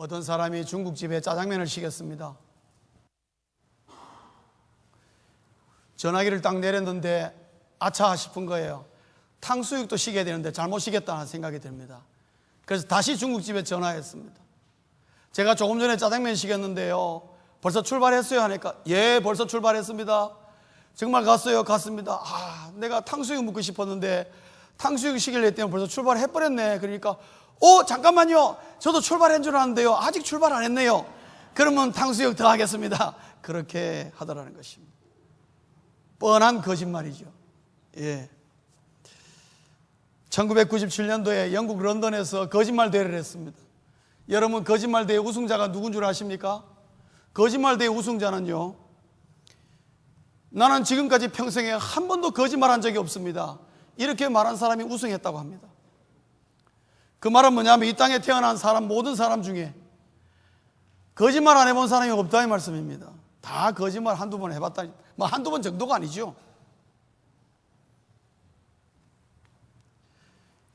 어떤 사람이 중국집에 짜장면을 시켰습니다. 전화기를 딱 내렸는데 아차 싶은 거예요. 탕수육도 시켜야 되는데 잘못 시켰다는 생각이 듭니다. 그래서 다시 중국집에 전화했습니다. 제가 조금 전에 짜장면 시켰는데요, 벌써 출발했어요 하니까 예, 벌써 출발했습니다. 정말 갔어요? 갔습니다. 내가 탕수육 먹고 싶었는데 탕수육 시키려 했더니 벌써 출발해버렸네. 그러니까 잠깐만요, 저도 출발한 줄 알았는데요, 아직 출발 안 했네요. 그러면 탕수육 더 하겠습니다. 그렇게 하더라는 것입니다. 뻔한 거짓말이죠. 예. 1997년도에 영국 런던에서 거짓말 대회를 했습니다. 여러분, 거짓말 대회 우승자가 누군 줄 아십니까? 거짓말 대회 우승자는요, 나는 지금까지 평생에 한 번도 거짓말한 적이 없습니다, 이렇게 말한 사람이 우승했다고 합니다. 그 말은 뭐냐면 이 땅에 태어난 사람, 모든 사람 중에 거짓말 안 해본 사람이 없다 이 말씀입니다. 다 거짓말 한두 번 해봤다, 뭐 한두 번 정도가 아니죠.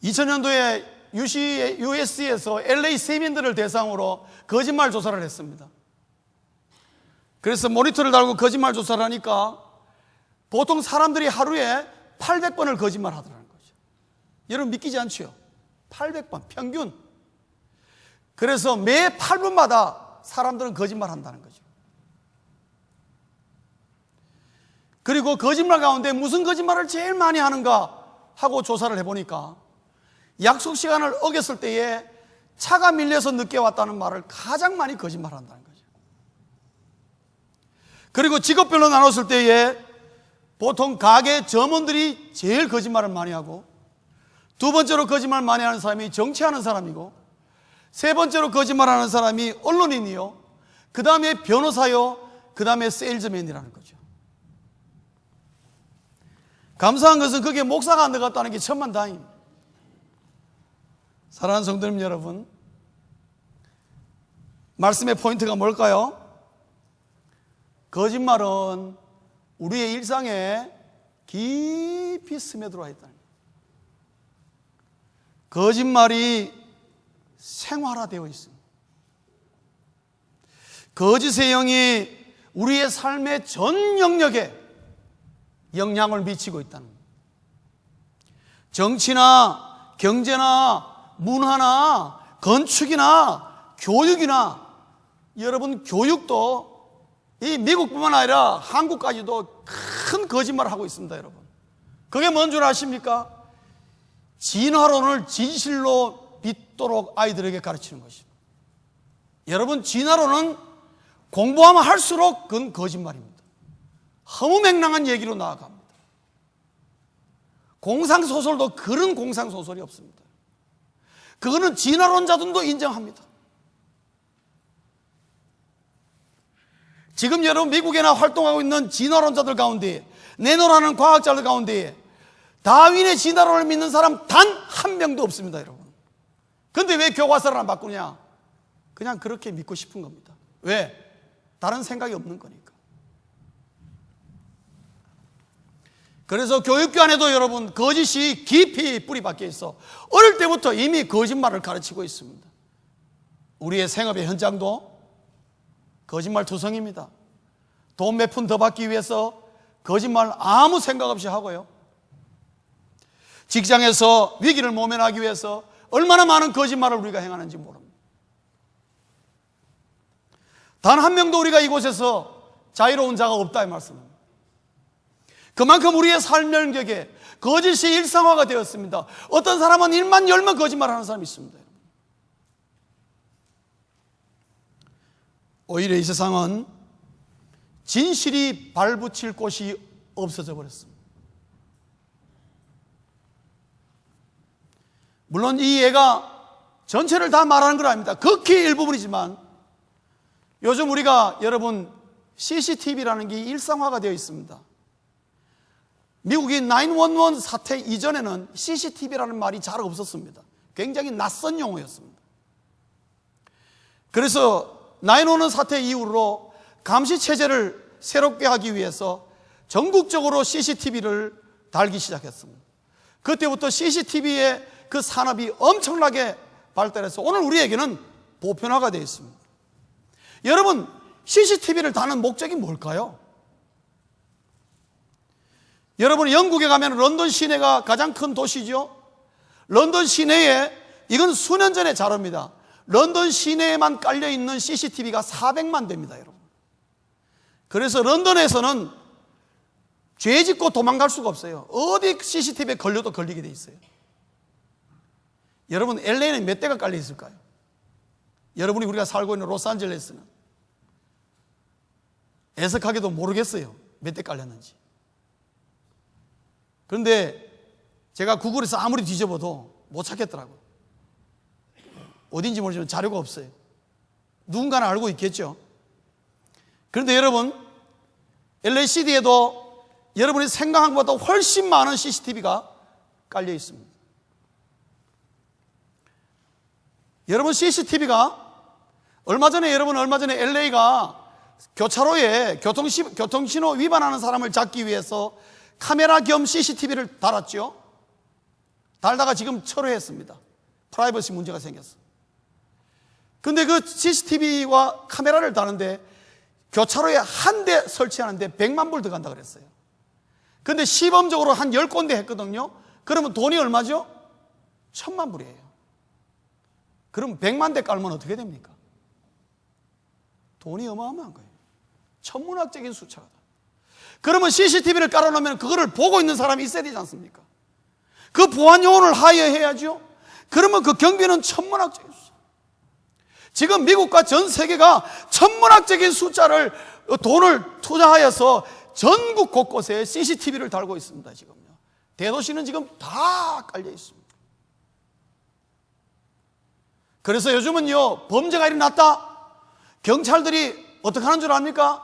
2000년도에 USC에서 LA 세민들을 대상으로 거짓말 조사를 했습니다. 그래서 모니터를 달고 거짓말 조사를 하니까 보통 사람들이 하루에 800번을 거짓말 하더라는 거죠. 여러분 믿기지 않죠? 800번 평균. 그래서 매 8분마다 사람들은 거짓말 한다는 거죠. 그리고 거짓말 가운데 무슨 거짓말을 제일 많이 하는가 하고 조사를 해보니까 약속 시간을 어겼을 때에 차가 밀려서 늦게 왔다는 말을 가장 많이 거짓말한다는 거죠. 그리고 직업별로 나눴을 때에 보통 가게 점원들이 제일 거짓말을 많이 하고, 두 번째로 거짓말 많이 하는 사람이 정치하는 사람이고, 세 번째로 거짓말하는 사람이 언론인이요, 그 다음에 변호사요, 그 다음에 세일즈맨이라는 거죠. 감사한 것은 그게 목사가 안 들어갔다는 게 천만다행입니다. 사랑하는 성도님 여러분, 말씀의 포인트가 뭘까요? 거짓말은 우리의 일상에 깊이 스며들어와 있다는 거예요. 거짓말이 생활화되어 있습니다. 거짓의 영이 우리의 삶의 전 영역에 영향을 미치고 있다는 거예요. 정치나 경제나 문화나 건축이나 교육이나, 여러분 교육도 이 미국뿐만 아니라 한국까지도 큰 거짓말을 하고 있습니다. 여러분, 그게 뭔 줄 아십니까? 진화론을 진실로 믿도록 아이들에게 가르치는 것입니다. 여러분, 진화론은 공부하면 할수록 그건 거짓말입니다. 허무맹랑한 얘기로 나아갑니다. 공상소설도 그런 공상소설이 없습니다. 그거는 진화론자들도 인정합니다. 지금 여러분 미국에나 활동하고 있는 진화론자들 가운데, 내노라는 과학자들 가운데 다윈의 진화론을 믿는 사람 단 한 명도 없습니다. 여러분, 근데 왜 교과서를 안 바꾸냐? 그냥 그렇게 믿고 싶은 겁니다. 왜? 다른 생각이 없는 거니까. 그래서 교육기관에도 여러분 거짓이 깊이 뿌리 박혀 있어 어릴 때부터 이미 거짓말을 가르치고 있습니다. 우리의 생업의 현장도 거짓말 투성입니다. 돈 몇 푼 더 받기 위해서 거짓말 아무 생각 없이 하고요, 직장에서 위기를 모면하기 위해서 얼마나 많은 거짓말을 우리가 행하는지 모릅니다. 단 한 명도 우리가 이곳에서 자유로운 자가 없다 이 말씀입니다. 그만큼 우리의 삶 영역에 거짓이 일상화가 되었습니다. 어떤 사람은 일만 열면 거짓말하는 사람이 있습니다. 오히려 이 세상은 진실이 발붙일 곳이 없어져 버렸습니다. 물론 이 예가 전체를 다 말하는 건 아닙니다. 극히 일부분이지만 요즘 우리가 여러분 CCTV라는 게 일상화가 되어 있습니다. 미국이 911 사태 이전에는 CCTV라는 말이 잘 없었습니다. 굉장히 낯선 용어였습니다. 그래서 911 사태 이후로 감시체제를 새롭게 하기 위해서 전국적으로 CCTV를 달기 시작했습니다. 그때부터 CCTV의 그 산업이 엄청나게 발달해서 오늘 우리에게는 보편화가 되어 있습니다. 여러분, CCTV를 다는 목적이 뭘까요? 여러분, 영국에 가면 런던 시내가 가장 큰 도시죠. 런던 시내에, 이건 수년 전의 자료입니다. 런던 시내에만 깔려있는 CCTV가 400만 대입니다, 여러분. 그래서 런던에서는 죄 짓고 도망갈 수가 없어요. 어디 CCTV에 걸려도 걸리게 돼 있어요. 여러분, LA는 몇 대가 깔려 있을까요? 여러분이 우리가 살고 있는 로스앤젤레스는 애석하게도 모르겠어요, 몇 대 깔렸는지. 그런데 제가 구글에서 아무리 뒤져봐도 못 찾겠더라고요. 어딘지 모르지만 자료가 없어요. 누군가는 알고 있겠죠. 그런데 여러분, LACD에도 여러분이 생각한 것보다 훨씬 많은 CCTV가 깔려 있습니다. 여러분, CCTV가 얼마 전에 LA가 교차로에 교통신호 위반하는 사람을 잡기 위해서 카메라 겸 CCTV를 달았죠. 달다가 지금 철회했습니다. 프라이버시 문제가 생겼어. 근데 그 CCTV와 카메라를 다는데 교차로에 한 대 설치하는데 100만 불 들어간다 그랬어요. 근데 시범적으로 한 10군데 했거든요. 그러면 돈이 얼마죠? 1000만 불이에요. 그럼 100만 대 깔면 어떻게 됩니까? 돈이 어마어마한 거예요. 천문학적인 숫자가. 그러면 CCTV를 깔아놓으면 그거를 보고 있는 사람이 있어야 되지 않습니까? 그 보안 요원을 하여해야죠. 그러면 그 경비는 천문학적인 숫자. 지금 미국과 전 세계가 천문학적인 숫자를, 돈을 투자하여서 전국 곳곳에 CCTV를 달고 있습니다. 지금요. 대도시는 지금 다 깔려 있습니다. 그래서 요즘은요, 범죄가 일어났다, 경찰들이 어떻게 하는 줄 압니까?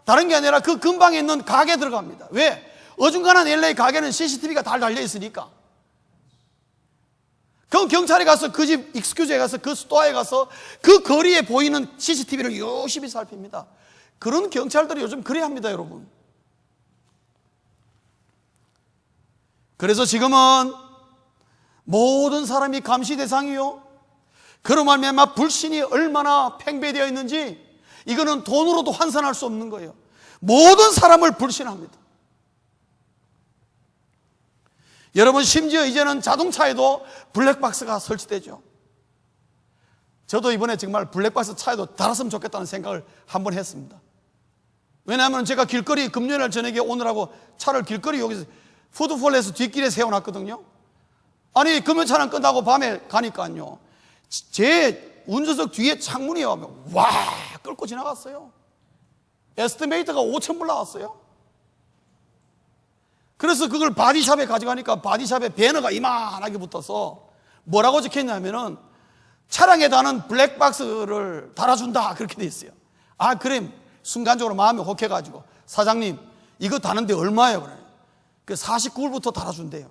다른 게 아니라 그 근방에 있는 가게 들어갑니다. 왜? 어중간한 LA 가게는 CCTV가 다 달려 있으니까. 그럼 경찰이 가서 그 집 익스큐즈에 가서 그 스토어에 가서 그 거리에 보이는 CCTV를 열심히 살핍니다. 그런 경찰들이 요즘 그래야 합니다, 여러분. 그래서 지금은 모든 사람이 감시 대상이요. 그로 말미암아 불신이 얼마나 팽배되어 있는지 이거는 돈으로도 환산할 수 없는 거예요. 모든 사람을 불신합니다. 여러분, 심지어 이제는 자동차에도 블랙박스가 설치되죠. 저도 이번에 정말 블랙박스 차에도 달았으면 좋겠다는 생각을 한번 했습니다. 왜냐하면 제가 길거리 금요일 저녁에 오느라고 차를 길거리 여기서 푸드폴에서 뒷길에 세워놨거든요. 아니, 금요차는 끝나고 밤에 가니까요, 제 운전석 뒤에 창문이 오면 와 끌고 지나갔어요. 에스티메이터가 5,000불 나왔어요. 그래서 그걸 바디샵에 가져가니까 바디샵에 배너가 이만하게 붙어서 뭐라고 적혀있냐면은 차량에 다는 블랙박스를 달아준다, 그렇게 돼 있어요. 아, 그래. 순간적으로 마음이 혹해가지고, 사장님 이거 다는데 얼마예요? 그래. 그 49불부터 달아준대요.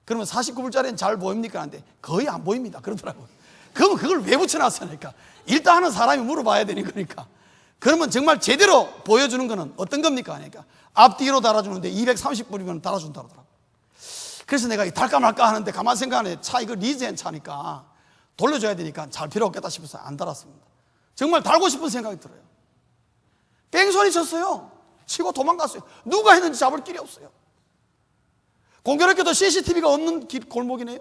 그러면 49불짜리는 잘 보입니까? 하는데 거의 안 보입니다, 그러더라고요. 그럼 그걸 왜 붙여놨으니까? 일단 하는 사람이 물어봐야 되는 거니까. 그러면 정말 제대로 보여주는 거는 어떤 겁니까? 그러니까 앞뒤로 달아주는데 230불이면 달아준다고 하더라고요. 그래서 내가 달까 말까 하는데 가만 생각하네. 차 이거 리즈앤 차니까 돌려줘야 되니까 잘 필요 없겠다 싶어서 안 달았습니다. 정말 달고 싶은 생각이 들어요. 뺑소니 쳤어요. 치고 도망갔어요. 누가 했는지 잡을 길이 없어요. 공교롭게도 CCTV가 없는 골목이네요.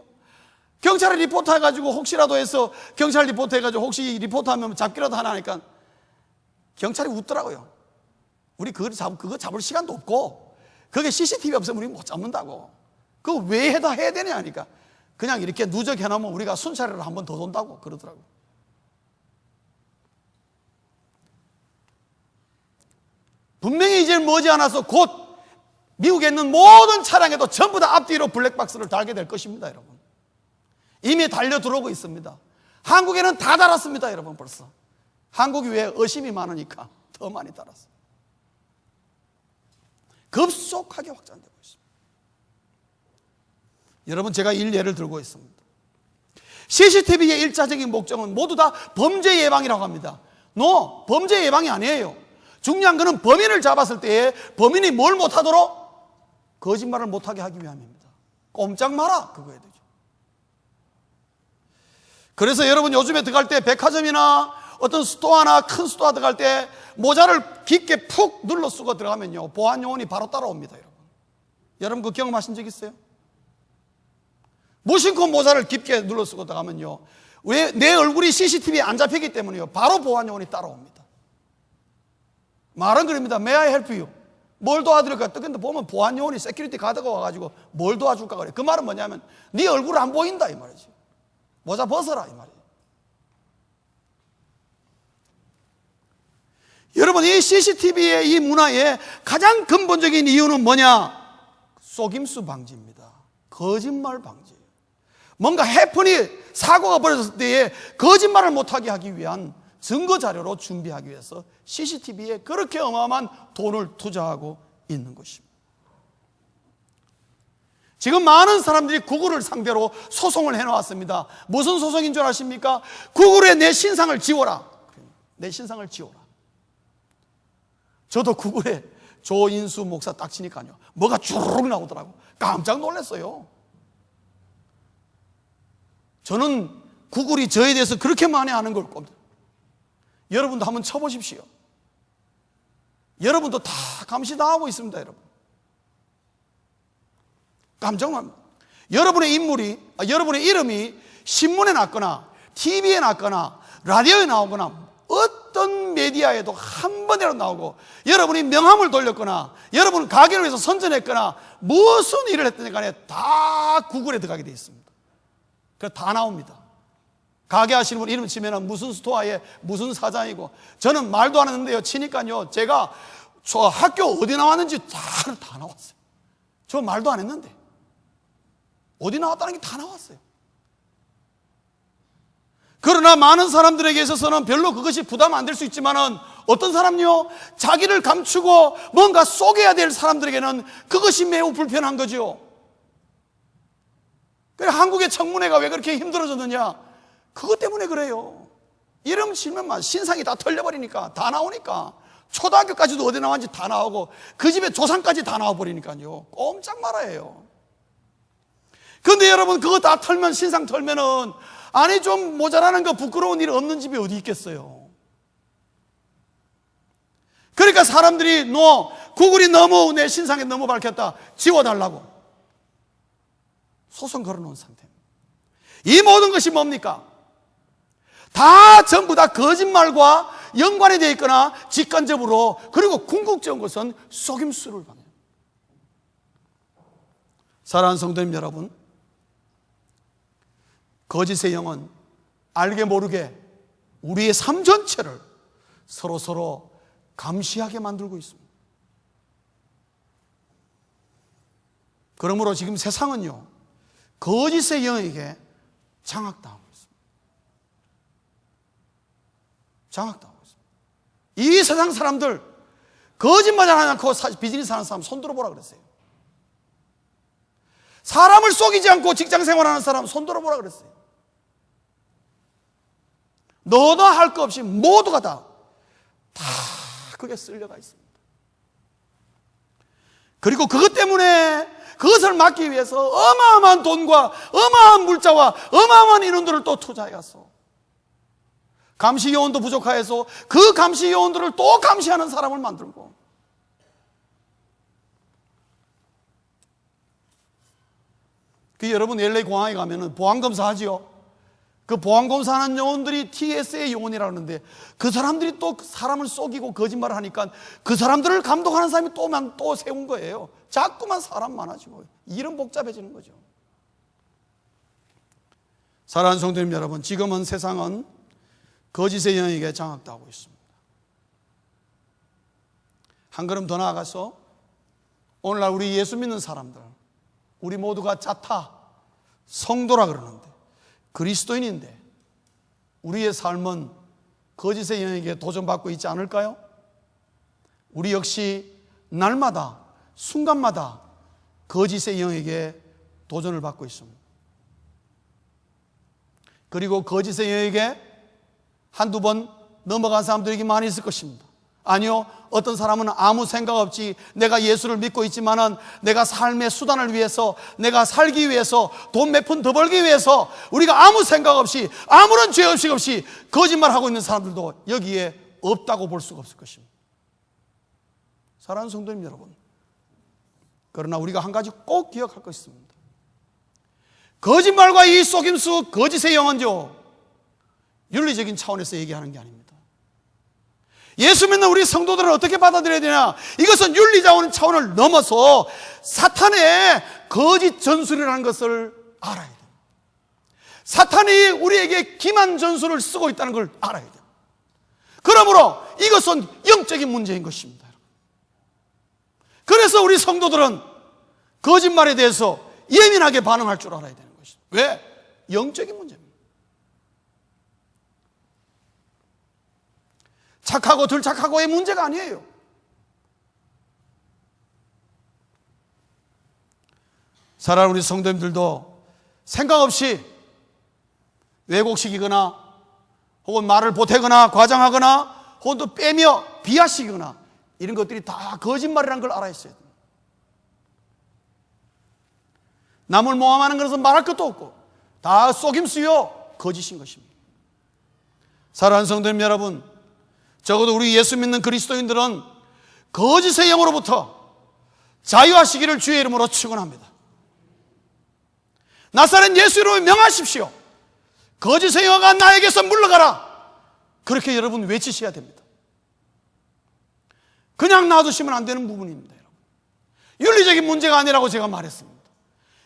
경찰에 리포트 해가지고 혹시라도 해서 경찰 리포트 해가지고 혹시 리포트 하면 잡기라도 하나 하니까 경찰이 웃더라고요. 우리 그거 잡을 시간도 없고 그게 CCTV 없으면 우리 못 잡는다고. 그거 왜 해야 되냐 하니까 그냥 이렇게 누적 해놓으면 우리가 순찰을 한 번 더 돈다고 그러더라고요. 분명히 이제 머지않아서 곧 미국에 있는 모든 차량에도 전부 다 앞뒤로 블랙박스를 달게 될 것입니다, 여러분. 이미 달려 들어오고 있습니다. 한국에는 다 달았습니다, 여러분. 벌써 한국이 왜 의심이 많으니까 더 많이 달았어요. 급속하게 확장되고 있습니다. 여러분, 제가 예를 들고 있습니다. CCTV의 일차적인 목적은 모두 다 범죄 예방이라고 합니다. 범죄 예방이 아니에요. 중요한 것은 범인을 잡았을 때에 범인이 뭘 못하도록? 거짓말을 못하게 하기 위함입니다. 꼼짝 마라, 그거에 되죠. 그래서 여러분 요즘에 들어갈 때 백화점이나 어떤 스토어나 큰 스토어 들어갈 때 모자를 깊게 푹 눌러 쓰고 들어가면요, 보안 요원이 바로 따라옵니다. 여러분 그 경험하신 적 있어요? 무심코 모자를 깊게 눌러 쓰고 들어가면요, 왜? 내 얼굴이 CCTV에 안 잡히기 때문에요, 바로 보안 요원이 따라옵니다. 말은 그럽니다. May I help you? 뭘 도와드릴까? 근데 보면 보안 요원이 세큐리티 가드가 와가지고 뭘 도와줄까 그래. 그 말은 뭐냐면 네 얼굴 안 보인다 이 말이지. 모자 벗어라 이 말이에요. 여러분, 이 CCTV의 이 문화의 가장 근본적인 이유는 뭐냐? 속임수 방지입니다. 거짓말 방지. 뭔가 해프니 사고가 벌어졌을 때에 거짓말을 못하게 하기 위한 증거 자료로 준비하기 위해서 CCTV에 그렇게 어마어마한 돈을 투자하고 있는 것입니다. 지금 많은 사람들이 구글을 상대로 소송을 해놓았습니다. 무슨 소송인 줄 아십니까? 구글에 내 신상을 지워라. 내 신상을 지워라. 저도 구글에 조인수 목사 딱 치니까요, 뭐가 주르륵 나오더라고. 깜짝 놀랐어요. 저는 구글이 저에 대해서 그렇게 많이 아는 걸 겁니다. 여러분도 한번 쳐보십시오. 여러분도 다 감시 당하고 있습니다. 여러분 깜짝 놀랍니다. 여러분의 인물이, 여러분의 이름이 신문에 났거나 TV에 났거나 라디오에 나오거나 어떤 메디어에도 한 번이라도 나오고, 여러분이 명함을 돌렸거나 여러분 가게를 위해서 선전했거나 무슨 일을 했든 간에 다 구글에 들어가게 되어 있습니다. 그래서 다 나옵니다. 가게 하시는 분 이름 치면은 무슨 스토어에 무슨 사장이고, 저는 말도 안 했는데요, 치니까요, 제가 저 학교 어디 나왔는지 다 나왔어요. 저 말도 안 했는데 어디 나왔다는 게 다 나왔어요. 그러나 많은 사람들에게 있어서는 별로 그것이 부담 안 될 수 있지만은, 어떤 사람요, 자기를 감추고 뭔가 속여야 될 사람들에게는 그것이 매우 불편한 거죠. 그래, 한국의 청문회가 왜 그렇게 힘들어졌느냐? 그것 때문에 그래요. 이름 치면 신상이 다 털려버리니까, 다 나오니까. 초등학교까지도 어디 나왔는지 다 나오고 그 집의 조상까지 다 나와버리니까요, 꼼짝 말아요. 그런데 여러분, 그거 다 털면, 신상 털면은, 아니 좀 모자라는 거 부끄러운 일 없는 집이 어디 있겠어요. 그러니까 사람들이 너 구글이 너무 내 신상에 너무 밝혔다, 지워달라고 소송 걸어놓은 상태입니다. 이 모든 것이 뭡니까? 다 전부 다 거짓말과 연관이 되어 있거나 직간접으로, 그리고 궁극적인 것은 속임수를 방해합니다. 사랑하는 성도님 여러분, 거짓의 영은 알게 모르게 우리의 삶 전체를 서로 감시하게 만들고 있습니다. 그러므로 지금 세상은요, 거짓의 영에게 장악당하고 있습니다. 장악당하고 있습니다. 이 세상 사람들 거짓말 하지 않고 비즈니스 하는 사람 손들어 보라 그랬어요. 사람을 속이지 않고 직장 생활하는 사람 손들어 보라 그랬어요. 너도 할 거 없이 모두가 다 그게 쓸려가 있습니다. 그리고 그것 때문에 그것을 막기 위해서 어마어마한 돈과 어마어마한 물자와 어마어마한 인원들을 또 투자해서, 감시 요원도 부족하여서 그 감시 요원들을 또 감시하는 사람을 만들고, 여러분 LA 공항에 가면은 보안검사 하지요. 그 보안검사하는 요원들이 TSA 요원이라고 하는데, 그 사람들이 또 사람을 속이고 거짓말을 하니까 그 사람들을 감독하는 사람이 또 세운 거예요. 자꾸만 사람 많아지고 일은 복잡해지는 거죠. 사랑하는 성도님 여러분, 지금은 세상은 거짓의 영에게 장악당하고 있습니다. 한 걸음 더 나아가서 오늘날 우리 예수 믿는 사람들, 우리 모두가 자타 성도라 그러는데, 그리스도인인데 우리의 삶은 거짓의 영에게 도전받고 있지 않을까요? 우리 역시 날마다 순간마다 거짓의 영에게 도전을 받고 있습니다. 그리고 거짓의 영에게 한두 번 넘어간 사람들이 많이 있을 것입니다. 아니요, 어떤 사람은 아무 생각 없이 내가 예수를 믿고 있지만은 내가 삶의 수단을 위해서, 내가 살기 위해서, 돈 몇 푼 더 벌기 위해서 우리가 아무 생각 없이, 아무런 죄 없이 거짓말하고 있는 사람들도 여기에 없다고 볼 수가 없을 것입니다. 사랑하는 성도님 여러분, 그러나 우리가 한 가지 꼭 기억할 것이 있습니다. 거짓말과 이 속임수, 거짓의 영은요, 윤리적인 차원에서 얘기하는 게 아닙니다. 예수 믿는 우리 성도들은 어떻게 받아들여야 되냐? 이것은 윤리적인 차원을 넘어서 사탄의 거짓 전술이라는 것을 알아야 돼요. 사탄이 우리에게 기만 전술을 쓰고 있다는 걸 알아야 돼요. 그러므로 이것은 영적인 문제인 것입니다. 그래서 우리 성도들은 거짓말에 대해서 예민하게 반응할 줄 알아야 되는 것입니다. 왜? 영적인 문제입니다. 착하고 덜 착하고의 문제가 아니에요. 사랑하는 우리 성도님들도 생각 없이 왜곡시키거나 혹은 말을 보태거나 과장하거나 혹은 또 빼며 비하시키거나 이런 것들이 다 거짓말이라는 걸 알아야 했어야 됩니다. 남을 모함하는 것은 말할 것도 없고 다 속임수요 거짓인 것입니다. 사랑하는 성도님 여러분, 적어도 우리 예수 믿는 그리스도인들은 거짓의 영으로부터 자유하시기를 주의 이름으로 축원합니다. 나사렛 예수 이름으로 명하십시오. 거짓의 영가 나에게서 물러가라. 그렇게 여러분 외치셔야 됩니다. 그냥 놔두시면 안 되는 부분입니다. 여러분, 윤리적인 문제가 아니라고 제가 말했습니다.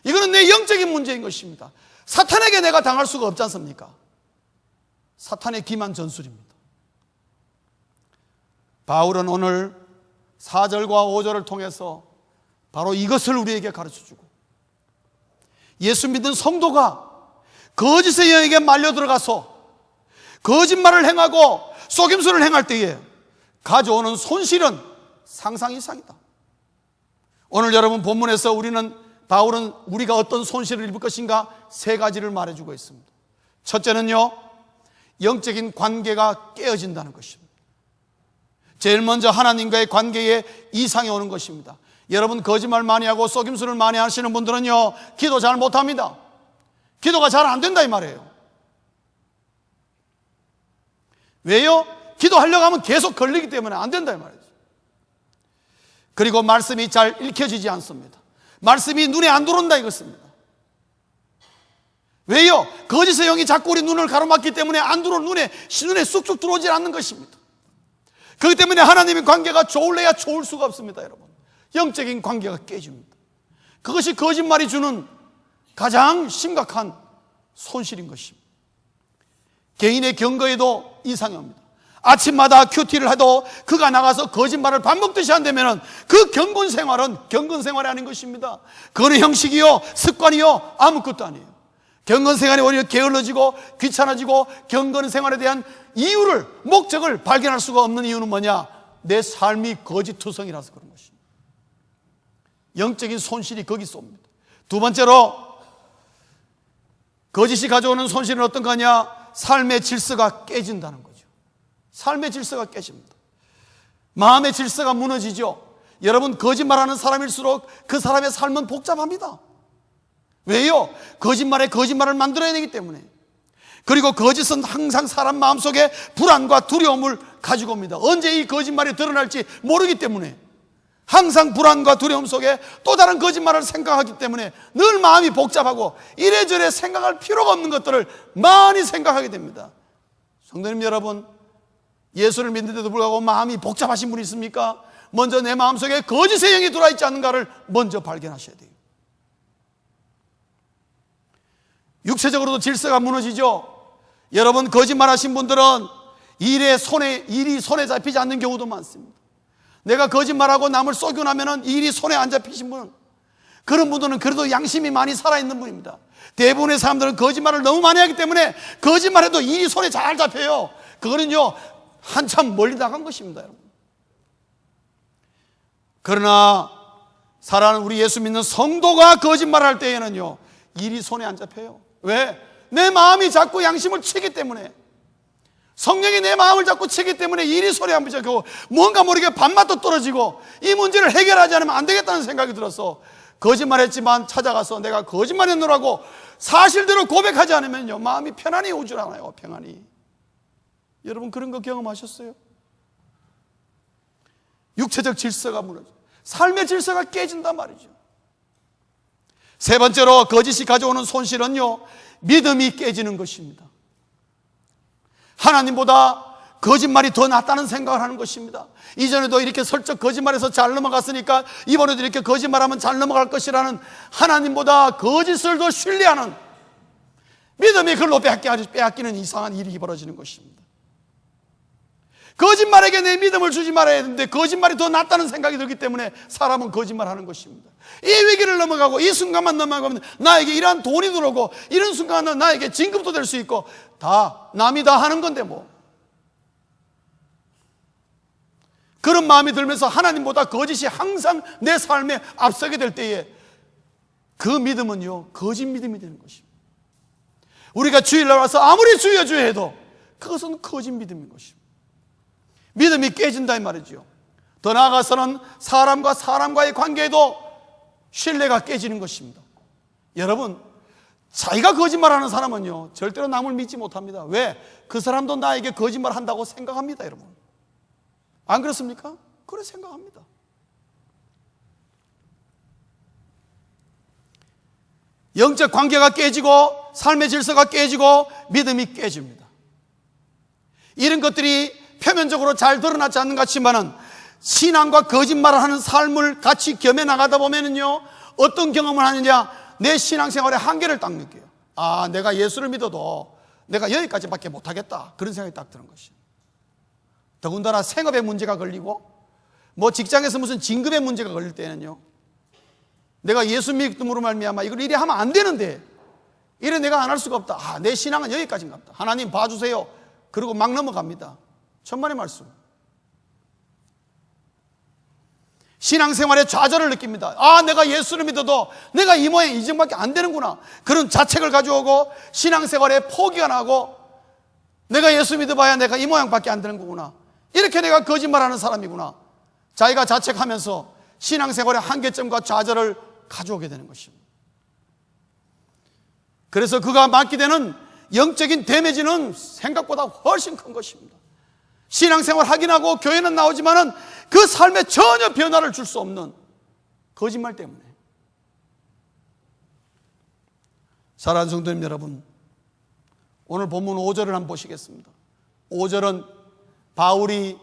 이거는 내 영적인 문제인 것입니다. 사탄에게 내가 당할 수가 없지 않습니까? 사탄의 기만 전술입니다. 바울은 오늘 4절과 5절을 통해서 바로 이것을 우리에게 가르쳐주고, 예수 믿는 성도가 거짓의 영에게 말려 들어가서 거짓말을 행하고 속임수를 행할 때에 가져오는 손실은 상상 이상이다. 오늘 여러분 본문에서 바울은 우리가 어떤 손실을 입을 것인가 3가지를 말해주고 있습니다. 첫째는요, 영적인 관계가 깨어진다는 것입니다. 제일 먼저 하나님과의 관계에 이상이 오는 것입니다. 여러분 거짓말 많이 하고 속임수를 많이 하시는 분들은요, 기도 잘 못합니다. 기도가 잘 안 된다 이 말이에요. 왜요? 기도하려고 하면 계속 걸리기 때문에 안 된다 이 말이죠. 그리고 말씀이 잘 읽혀지지 않습니다. 말씀이 눈에 안 들어온다 이것입니다. 왜요? 거짓의 영이 자꾸 우리 눈을 가로막기 때문에 안 들어온 눈에 쑥쑥 들어오지 않는 것입니다. 그렇기 때문에 하나님의 관계가 좋을래야 좋을 수가 없습니다. 여러분, 영적인 관계가 깨집니다. 그것이 거짓말이 주는 가장 심각한 손실인 것입니다. 개인의 경거에도 이상이 옵니다. 아침마다 큐티를 해도 그가 나가서 거짓말을 밥 먹듯이 한다면 그 경건 생활이 아닌 것입니다. 그거는 형식이요 습관이요 아무것도 아니에요. 경건 생활이 오히려 게을러지고 귀찮아지고, 경건 생활에 대한 이유를, 목적을 발견할 수가 없는 이유는 뭐냐? 내 삶이 거짓투성이라서 그런 것입니다. 영적인 손실이 거기서 옵니다. 두 번째로 거짓이 가져오는 손실은 어떤 거냐? 삶의 질서가 깨진다는 거죠. 삶의 질서가 깨집니다. 마음의 질서가 무너지죠. 여러분, 거짓말하는 사람일수록 그 사람의 삶은 복잡합니다. 왜요? 거짓말에 거짓말을 만들어야 되기 때문에. 그리고 거짓은 항상 사람 마음속에 불안과 두려움을 가지고 옵니다. 언제 이 거짓말이 드러날지 모르기 때문에 항상 불안과 두려움 속에 또 다른 거짓말을 생각하기 때문에 늘 마음이 복잡하고 이래저래 생각할 필요가 없는 것들을 많이 생각하게 됩니다. 성도님 여러분, 예수를 믿는데도 불구하고 마음이 복잡하신 분이 있습니까? 먼저 내 마음속에 거짓의 영이 들어와 있지 않는가를 먼저 발견하셔야 돼요. 육체적으로도 질서가 무너지죠. 여러분, 거짓말하신 분들은 일이 손에 잡히지 않는 경우도 많습니다. 내가 거짓말하고 남을 속이고 나면 일이 손에 안 잡히신 분은, 그런 분들은 그래도 양심이 많이 살아있는 분입니다. 대부분의 사람들은 거짓말을 너무 많이 하기 때문에 거짓말해도 일이 손에 잘 잡혀요. 그거는요 한참 멀리 나간 것입니다. 여러분. 그러나 사랑하는 우리 예수 믿는 성도가 거짓말할 때에는요 일이 손에 안 잡혀요. 왜? 내 마음이 자꾸 양심을 치기 때문에. 성령이 내 마음을 잡고 치기 때문에 일이 소리 안 붙이고 뭔가 모르게 밥맛도 떨어지고 이 문제를 해결하지 않으면 안 되겠다는 생각이 들어서 거짓말했지만 찾아가서 내가 거짓말했노라고 사실대로 고백하지 않으면요, 마음이 편안히 오질 않아요. 평안이. 여러분 그런 거 경험하셨어요? 육체적 질서가 무너져, 삶의 질서가 깨진단 말이죠. 세 번째로 거짓이 가져오는 손실은요, 믿음이 깨지는 것입니다. 하나님보다 거짓말이 더 낫다는 생각을 하는 것입니다. 이전에도 이렇게 슬쩍 거짓말해서 잘 넘어갔으니까 이번에도 이렇게 거짓말하면 잘 넘어갈 것이라는, 하나님보다 거짓을 더 신뢰하는 믿음이 그걸로 빼앗기는 이상한 일이 벌어지는 것입니다. 거짓말에게 내 믿음을 주지 말아야 되는데 거짓말이 더 낫다는 생각이 들기 때문에 사람은 거짓말하는 것입니다. 이 위기를 넘어가고 이 순간만 넘어가면 나에게 이러한 돈이 들어오고 이런 순간은 나에게 진급도 될 수 있고 다 남이 다 하는 건데 뭐. 그런 마음이 들면서 하나님보다 거짓이 항상 내 삶에 앞서게 될 때에 그 믿음은요, 거짓 믿음이 되는 것입니다. 우리가 주일날 와서 아무리 주여 주여 해도 그것은 거짓 믿음인 것입니다. 믿음이 깨진다 이 말이죠. 더 나아가서는 사람과 사람과의 관계에도 신뢰가 깨지는 것입니다. 여러분, 자기가 거짓말하는 사람은요, 절대로 남을 믿지 못합니다. 왜? 그 사람도 나에게 거짓말한다고 생각합니다, 여러분. 안 그렇습니까? 그래 생각합니다. 영적 관계가 깨지고 삶의 질서가 깨지고 믿음이 깨집니다. 이런 것들이 표면적으로 잘 드러나지 않는 것 같지만은 신앙과 거짓말을 하는 삶을 같이 겸해 나가다 보면은요, 어떤 경험을 하느냐, 내 신앙생활의 한계를 딱 느껴요. 아, 내가 예수를 믿어도 내가 여기까지밖에 못하겠다, 그런 생각이 딱 드는 것이에요. 더군다나 생업에 문제가 걸리고 뭐 직장에서 무슨 진급에 문제가 걸릴 때는요, 내가 예수 믿음으로 말미암아 이걸 이래 하면 안 되는데 이래 내가 안 할 수가 없다. 아, 내 신앙은 여기까지인가 보다. 하나님 봐주세요. 그리고 막 넘어갑니다. 천만의 말씀. 신앙생활에 좌절을 느낍니다. 아, 내가 예수를 믿어도 내가 이 모양 이 정도밖에 안 되는구나, 그런 자책을 가져오고 신앙생활에 포기가 나고 내가 예수 믿어봐야 내가 이 모양밖에 안 되는 거구나, 이렇게 내가 거짓말하는 사람이구나, 자기가 자책하면서 신앙생활의 한계점과 좌절을 가져오게 되는 것입니다. 그래서 그가 맞게 되는 영적인 데미지는 생각보다 훨씬 큰 것입니다. 신앙생활 하긴 하고 교회는 나오지만은 그 삶에 전혀 변화를 줄 수 없는 거짓말 때문에. 사랑하는 성도님 여러분, 오늘 본문 5절을 한번 보시겠습니다. 5절은 바울이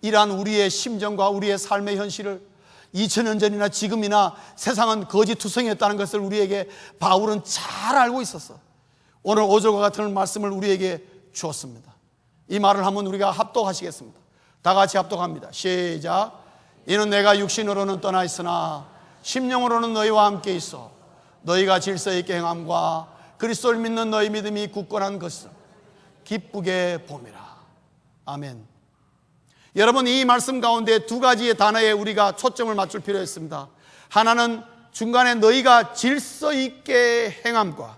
이러한 우리의 심정과 우리의 삶의 현실을 2000년 전이나 지금이나 세상은 거짓투성이었다는 것을 우리에게 바울은 잘 알고 있었어. 오늘 5절과 같은 말씀을 우리에게 주었습니다. 이 말을 한번 우리가 합독하시겠습니다. 다 같이 합독합니다. 시작. 이는 내가 육신으로는 떠나 있으나 심령으로는 너희와 함께 있어 너희가 질서 있게 행함과 그리스도를 믿는 너희 믿음이 굳건한 것을 기쁘게 봄이라. 아멘. 여러분, 이 말씀 가운데 두 가지의 단어에 우리가 초점을 맞출 필요가 있습니다. 하나는 중간에 너희가 질서 있게 행함과,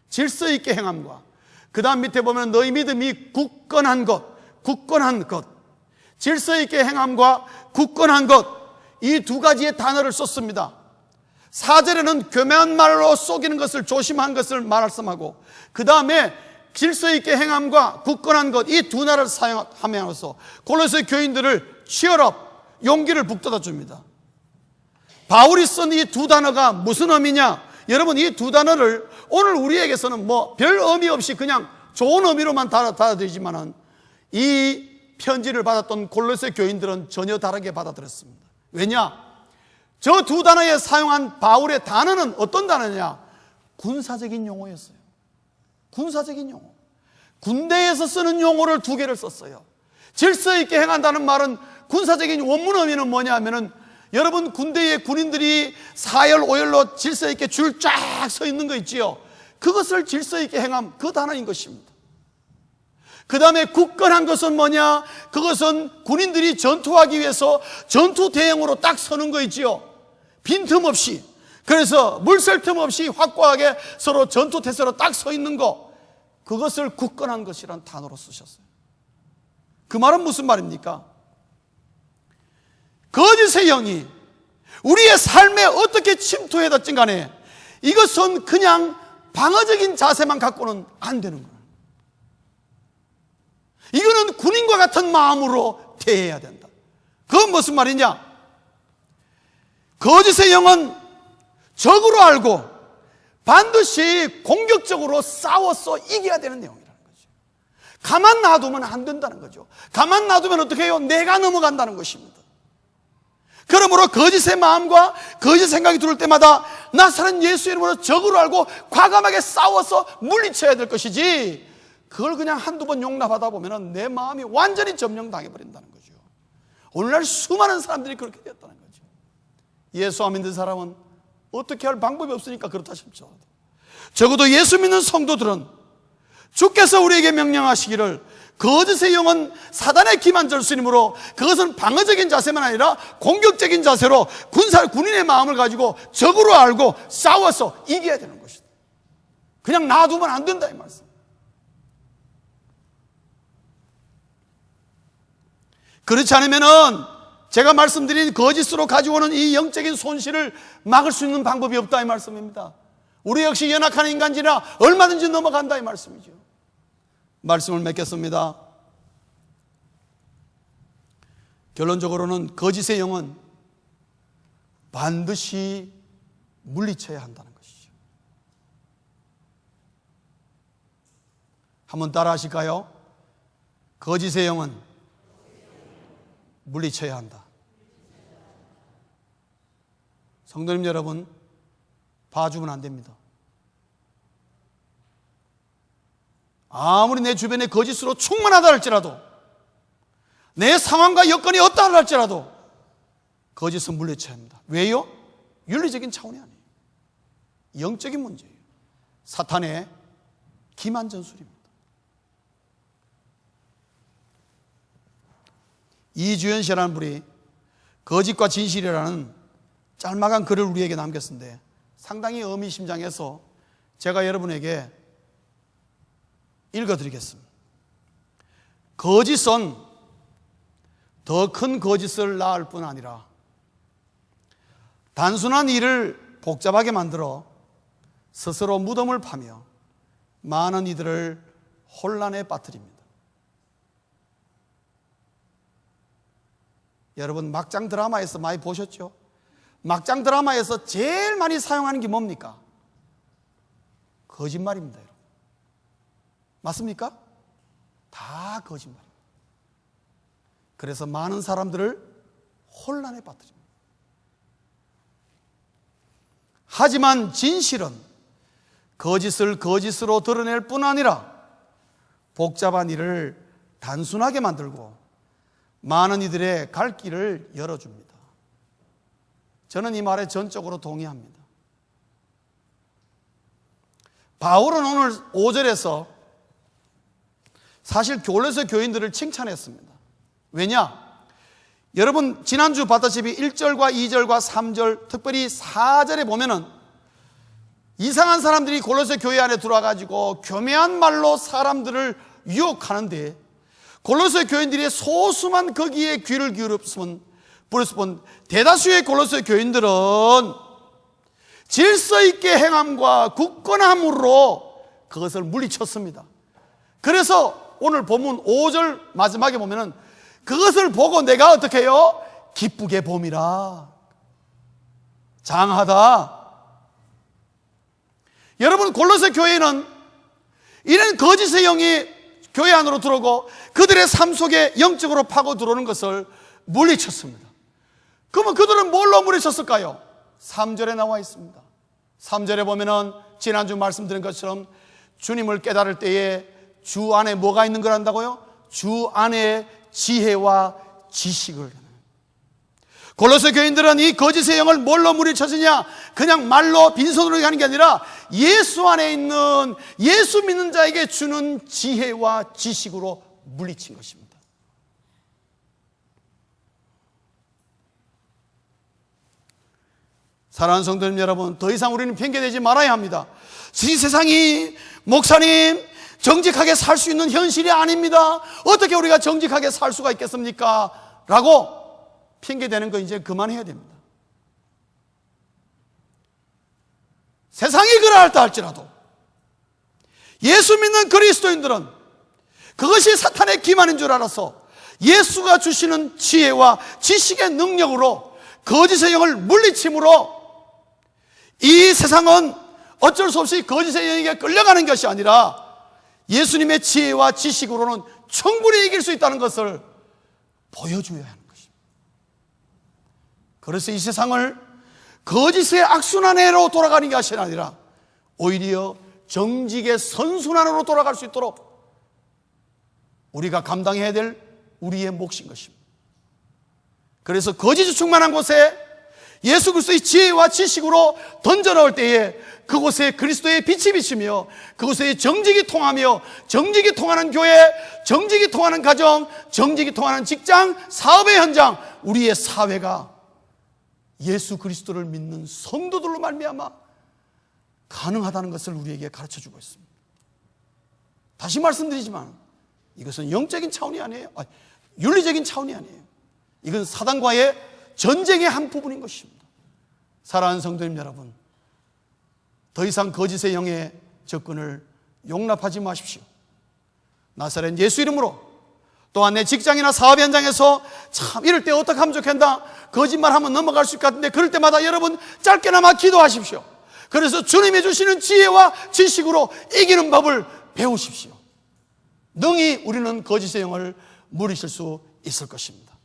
질서 있게 행함과, 그 다음 밑에 보면 너희 믿음이 굳건한 것, 굳건한 것, 질서 있게 행함과 굳건한 것, 이 두 가지의 단어를 썼습니다. 4절에는 교묘한 말로 속이는 것을 조심한 것을 말씀하고, 그 다음에 질서 있게 행함과 굳건한 것, 이 두 단어를 사용하면서 골로새 교인들을 치열업, 용기를 북돋아 줍니다. 바울이 쓴 이 두 단어가 무슨 의미냐? 여러분, 이 두 단어를 오늘 우리에게서는 뭐 별 의미 없이 그냥 좋은 의미로만 받아들이지만은 이 편지를 받았던 골로새 교인들은 전혀 다르게 받아들였습니다. 왜냐? 저 두 단어에 사용한 바울의 단어는 어떤 단어냐? 군사적인 용어였어요. 군사적인 용어. 군대에서 쓰는 용어를 두 개를 썼어요. 질서 있게 행한다는 말은 군사적인 원문 의미는 뭐냐 하면은, 여러분, 군대의 군인들이 4열 5열로 질서 있게 줄 쫙 서 있는 거 있지요. 그것을 질서 있게 행함, 그 단어인 것입니다. 그 다음에 굳건한 것은 뭐냐? 그것은 군인들이 전투하기 위해서 전투 대형으로 딱 서는 거 있지요. 빈틈없이, 그래서 물샐 틈 없이 확고하게 서로 전투 태세로 딱 서 있는 거, 그것을 굳건한 것이라는 단어로 쓰셨어요. 그 말은 무슨 말입니까? 거짓의 영이 우리의 삶에 어떻게 침투해졌든 간에 이것은 그냥 방어적인 자세만 갖고는 안 되는 거예요. 이거는 군인과 같은 마음으로 대해야 된다. 그건 무슨 말이냐? 거짓의 영은 적으로 알고 반드시 공격적으로 싸워서 이겨야 되는 내용이라는 거죠. 가만 놔두면 안 된다는 거죠. 가만 놔두면 어떻게 해요? 내가 넘어간다는 것입니다. 그러므로 거짓의 마음과 거짓 생각이 들어올 때마다 나사렛 예수 이름으로 적으로 알고 과감하게 싸워서 물리쳐야 될 것이지, 그걸 그냥 한두 번 용납하다 보면 내 마음이 완전히 점령당해버린다는 거죠. 오늘날 수많은 사람들이 그렇게 되었다는 거죠. 예수 안 믿는 사람은 어떻게 할 방법이 없으니까 그렇다 싶죠. 적어도 예수 믿는 성도들은 주께서 우리에게 명령하시기를 거짓의 영은 사단의 기만절수이므로 그것은 방어적인 자세만 아니라 공격적인 자세로 군인의 마음을 가지고 적으로 알고 싸워서 이겨야 되는 것이다. 그냥 놔두면 안 된다 이 말씀. 그렇지 않으면은 제가 말씀드린 거짓으로 가져오는 이 영적인 손실을 막을 수 있는 방법이 없다 이 말씀입니다. 우리 역시 연약한 인간지라 얼마든지 넘어간다 이 말씀이죠. 말씀을 맺겠습니다. 결론적으로는 거짓의 영은 반드시 물리쳐야 한다는 것이죠. 한번 따라 하실까요? 거짓의 영은 물리쳐야 한다. 성도님 여러분, 봐주면 안 됩니다. 아무리 내 주변에 거짓으로 충만하다 할지라도, 내 상황과 여건이 어떠하다 할지라도 거짓은 물리쳐야 합니다. 왜요? 윤리적인 차원이 아니에요. 영적인 문제예요. 사탄의 기만전술입니다. 이주연 씨라는 분이 거짓과 진실이라는 짤막한 글을 우리에게 남겼는데 상당히 의미심장해서 제가 여러분에게 읽어드리겠습니다. 거짓은 더 큰 거짓을 낳을 뿐 아니라 단순한 일을 복잡하게 만들어 스스로 무덤을 파며 많은 이들을 혼란에 빠뜨립니다. 여러분, 막장 드라마에서 많이 보셨죠? 막장 드라마에서 제일 많이 사용하는 게 뭡니까? 거짓말입니다, 여러분. 맞습니까? 다 거짓말입니다. 그래서 많은 사람들을 혼란에 빠뜨립니다. 하지만 진실은 거짓을 거짓으로 드러낼 뿐 아니라 복잡한 일을 단순하게 만들고 많은 이들의 갈 길을 열어줍니다. 저는 이 말에 전적으로 동의합니다. 바울은 오늘 5절에서 사실 골로새 교인들을 칭찬했습니다. 왜냐? 여러분, 지난주 봤다시피 1절과 2절과 3절, 특별히 4절에 보면은 이상한 사람들이 골로새 교회 안에 들어와가지고 교묘한 말로 사람들을 유혹하는데, 골로새 교인들이 소수만 거기에 귀를 기울였으면 대다수의 골로새 교인들은 질서 있게 행함과 굳건함으로 그것을 물리쳤습니다. 그래서 오늘 본문 5절 마지막에 보면은 그것을 보고 내가 어떻게 해요? 기쁘게 봄이라. 장하다. 여러분, 골로새 교회는 이런 거짓의 영이 교회 안으로 들어오고 그들의 삶 속에 영적으로 파고 들어오는 것을 물리쳤습니다. 그러면 그들은 뭘로 물리쳤을까요? 3절에 나와 있습니다. 3절에 보면은 지난주 말씀드린 것처럼 주님을 깨달을 때에 주 안에 뭐가 있는 걸 안다고요? 주 안에 지혜와 지식을. 골로새 교인들은 이 거짓의 영을 뭘로 물리쳤느냐? 그냥 말로 빈손으로 가는 게 아니라 예수 안에 있는, 예수 믿는 자에게 주는 지혜와 지식으로 물리친 것입니다. 사랑하는 성도님 여러분, 더 이상 우리는 핑계대지 말아야 합니다. 이 세상이 목사님, 정직하게 살 수 있는 현실이 아닙니다. 어떻게 우리가 정직하게 살 수가 있겠습니까? 라고 핑계대는 거 이제 그만해야 됩니다. 세상이 그러할다 할지라도 예수 믿는 그리스도인들은 그것이 사탄의 기만인 줄 알아서 예수가 주시는 지혜와 지식의 능력으로 거짓의 영을 물리침으로 이 세상은 어쩔 수 없이 거짓의 영에게 끌려가는 것이 아니라 예수님의 지혜와 지식으로는 충분히 이길 수 있다는 것을 보여줘야 하는 것입니다. 그래서 이 세상을 거짓의 악순환으로 돌아가는 것이 아니라 오히려 정직의 선순환으로 돌아갈 수 있도록 우리가 감당해야 될 우리의 몫인 것입니다. 그래서 거짓이 충만한 곳에 예수 그리스도의 지혜와 지식으로 던져넣을 때에 그곳에 그리스도의 빛이 비치며 그곳에 정직이 통하며 정직이 통하는 교회, 정직이 통하는 가정, 정직이 통하는 직장, 사업의 현장, 우리의 사회가 예수 그리스도를 믿는 성도들로 말미암아 가능하다는 것을 우리에게 가르쳐주고 있습니다. 다시 말씀드리지만 이것은 영적인 차원이 아니에요. 윤리적인 차원이 아니에요. 이건 사단과의 전쟁의 한 부분인 것입니다. 사랑하는 성도님 여러분, 더 이상 거짓의 영의 접근을 용납하지 마십시오. 나사렛 예수 이름으로 또한 내 직장이나 사업 현장에서 참 이럴 때 어떻게 하면 좋겠나, 거짓말하면 넘어갈 수 있을 것 같은데 그럴 때마다 여러분 짧게나마 기도하십시오. 그래서 주님이 주시는 지혜와 지식으로 이기는 법을 배우십시오. 능히 우리는 거짓의 영을 물리칠 수 있을 것입니다.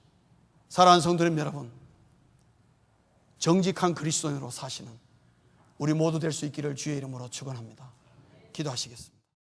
사랑하는 성도님 여러분, 정직한 그리스도인으로 사시는 우리 모두 될 수 있기를 주의 이름으로 축원합니다. 기도하시겠습니다.